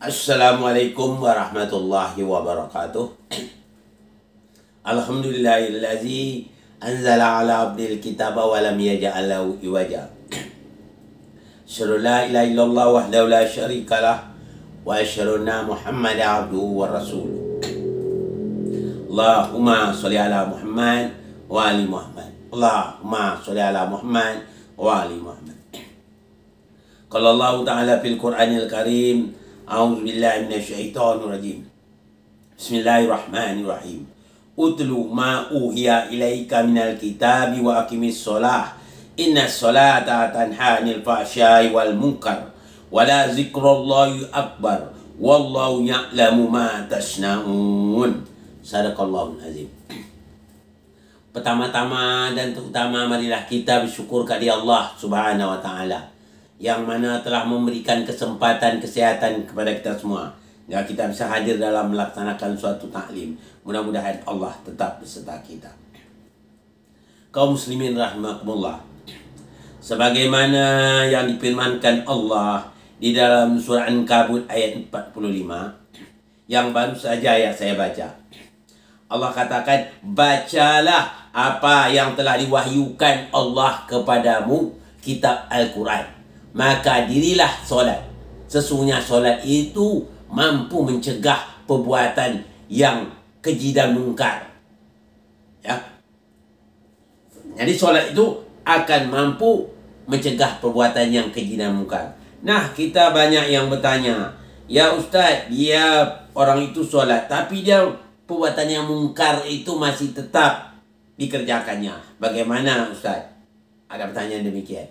Assalamualaikum warahmatullahi wabarakatuh. Alhamdulillahillazi anzala ala abdil kitaba wa lam yaj'al lahu iwaja. Asyhadu la ilaha illallah wahdahu la syarikalah wa asyhadu anna Muhammadan abduhu wa rasuluh. Allahumma sholli ala Muhammad wa ali Muhammad. Allahumma sholli ala Muhammad wa ali Muhammad. Qala Allah Ta'ala fil Qur'anil Karim, a'udzu billahi minasyaitonir rajim. Bismillahirrahmanirrahim. Utlu ma uhiya ilaika minal kitabi wa aqimis shalah. Innas salata tanha 'anil fahsya'i wal munkar. Wa la zikrullahi akbar. Wallahu ya'lamu ma tasna'un. Sadaqallahul azim. Pertama-tama dan terutama marilah kita bersyukur kepada Allah Subhanahu wa taala yang mana telah memberikan kesempatan kesehatan kepada kita semua, ya, kita bisa hadir dalam melaksanakan suatu taklim. Mudah-mudahan Allah tetap beserta kita. Kaum muslimin rahimakumullah, sebagaimana yang difirmankan Allah di dalam surah An-Kabut ayat 45 yang baru saja ya saya baca. Allah katakan, bacalah apa yang telah diwahyukan Allah kepadamu, kitab Al-Quran. Maka dirilah solat. Sesungguhnya solat itu mampu mencegah perbuatan yang keji dan mungkar. Ya. Jadi solat itu akan mampu mencegah perbuatan yang keji dan mungkar. Nah, kita banyak yang bertanya, ya Ustaz, dia orang itu solat, tapi dia perbuatan yang mungkar itu masih tetap dikerjakannya. Bagaimana Ustaz? Ada pertanyaan demikian.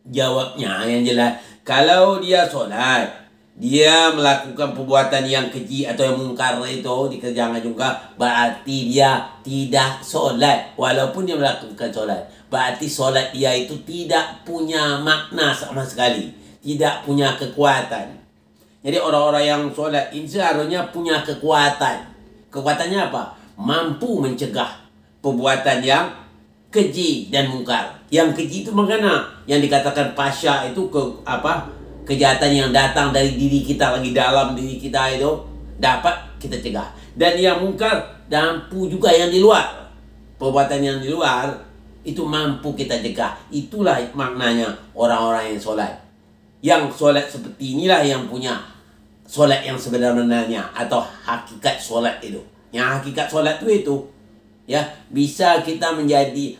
Jawabnya yang jelas, kalau dia solat, dia melakukan perbuatan yang keji atau yang mungkar itu dikerjakan juga, berarti dia tidak solat. Walaupun dia melakukan solat, berarti solat dia itu tidak punya makna sama sekali, tidak punya kekuatan. Jadi orang-orang yang solat ini seharusnya punya kekuatan. Kekuatannya apa? Mampu mencegah perbuatan yang keji dan mungkar. Yang keji itu bagaimana? Yang dikatakan pasya itu kejahatan yang datang dari diri kita, lagi dalam diri kita itu dapat kita cegah. Dan yang mungkar mampu juga yang di luar. Perbuatan yang di luar itu mampu kita cegah. Itulah maknanya orang-orang yang solat. Yang solat seperti inilah yang punya solat yang sebenarnya atau hakikat solat itu. Yang hakikat solat itu ya, bisa kita menjadi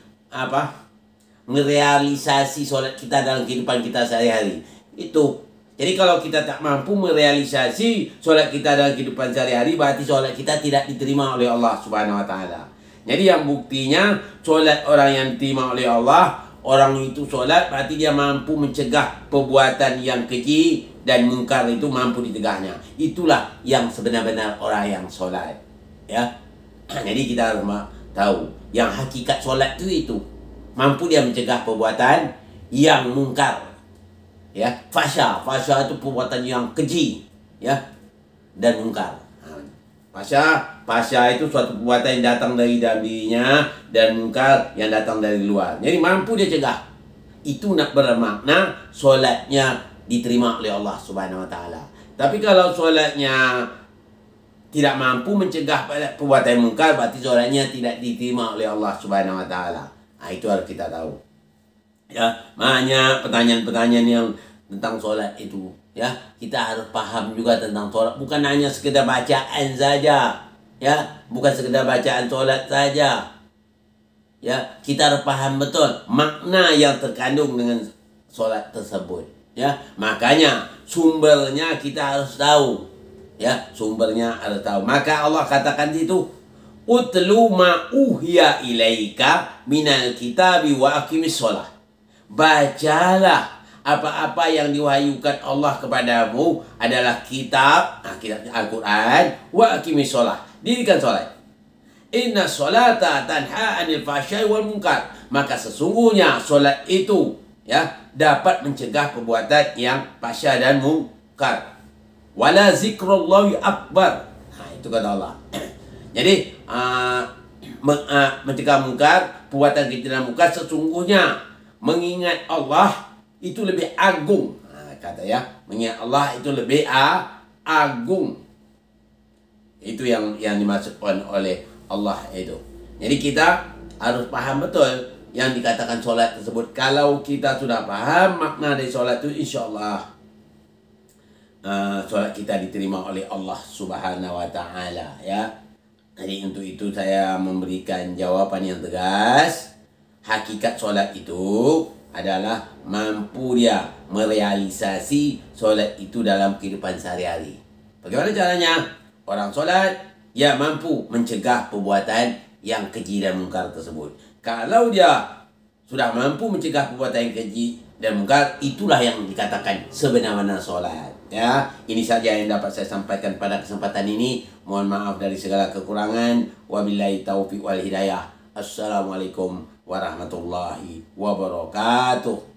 merealisasi solat kita dalam kehidupan kita sehari-hari. Itu. Jadi kalau kita tak mampu merealisasi solat kita dalam kehidupan sehari-hari, berarti solat kita tidak diterima oleh Allah Subhanahu wa taala. Jadi yang buktinya solat orang yang diterima oleh Allah, orang itu solat berarti dia mampu mencegah perbuatan yang keji dan mungkar itu mampu ditegahnya. Itulah yang sebenar-benar orang yang solat. Ya. Jadi kita harus tahu yang hakikat solat itu mampu dia mencegah perbuatan yang mungkar, ya, fasya itu perbuatan yang keji, ya, dan mungkar. Fasya itu suatu perbuatan yang datang dari dalam dirinya, dan mungkar yang datang dari luar. Jadi mampu dia cegah. Itu nak bermakna solatnya diterima oleh Allah Subhanahu wa taala. Tapi kalau solatnya tidak mampu mencegah perbuatan mungkar, berarti solatnya tidak diterima oleh Allah Subhanahu wa taala. Nah, itu harus kita tahu. Ya, banyak pertanyaan-pertanyaan yang tentang solat itu, ya. Kita harus paham juga tentang solat, bukan hanya sekedar bacaan saja, ya, bukan sekedar bacaan solat saja. Ya, kita harus paham betul makna yang terkandung dengan solat tersebut, ya. Makanya sumbernya kita harus tahu. Ya, sumbernya harus tahu. Maka Allah katakan itu, utlu ma uhiya ilaika minal kitabi wa aqimis shalah. Bacalah apa-apa yang diwahyukan Allah kepadamu adalah kitab, kitab Al-Quran, wa aqimis shalah. Dirikan salat. Inna sholata tanha 'anil fahsya'i wal munkar. Maka sesungguhnya solat itu, ya, dapat mencegah perbuatan yang fahsya dan munkar. Wala zikrullahi akbar. Nah, itu kata Allah. Jadi mencegah mungkar, perbuatan keji dan mungkar, sesungguhnya mengingat Allah itu lebih agung. Nah, kata ya, mengingat Allah itu lebih agung. Itu yang dimaksudkan oleh Allah itu. Jadi kita harus paham betul yang dikatakan solat tersebut. Kalau kita sudah paham makna dari solat itu, insya Allah solat kita diterima oleh Allah Subhanahu Wa Taala, ya. Jadi untuk itu saya memberikan jawaban yang tegas. Hakikat solat itu adalah mampu dia merealisasi solat itu dalam kehidupan sehari-hari. Bagaimana caranya? Orang solat, dia mampu mencegah perbuatan yang keji dan mungkar tersebut. Kalau dia sudah mampu mencegah perbuatan yang keji dan mungkar, itulah yang dikatakan sebenar-benar solat. Ya, ini saja yang dapat saya sampaikan pada kesempatan ini. Mohon maaf dari segala kekurangan. Wabillahi taufiq wal hidayah. Assalamualaikum warahmatullahi wabarakatuh.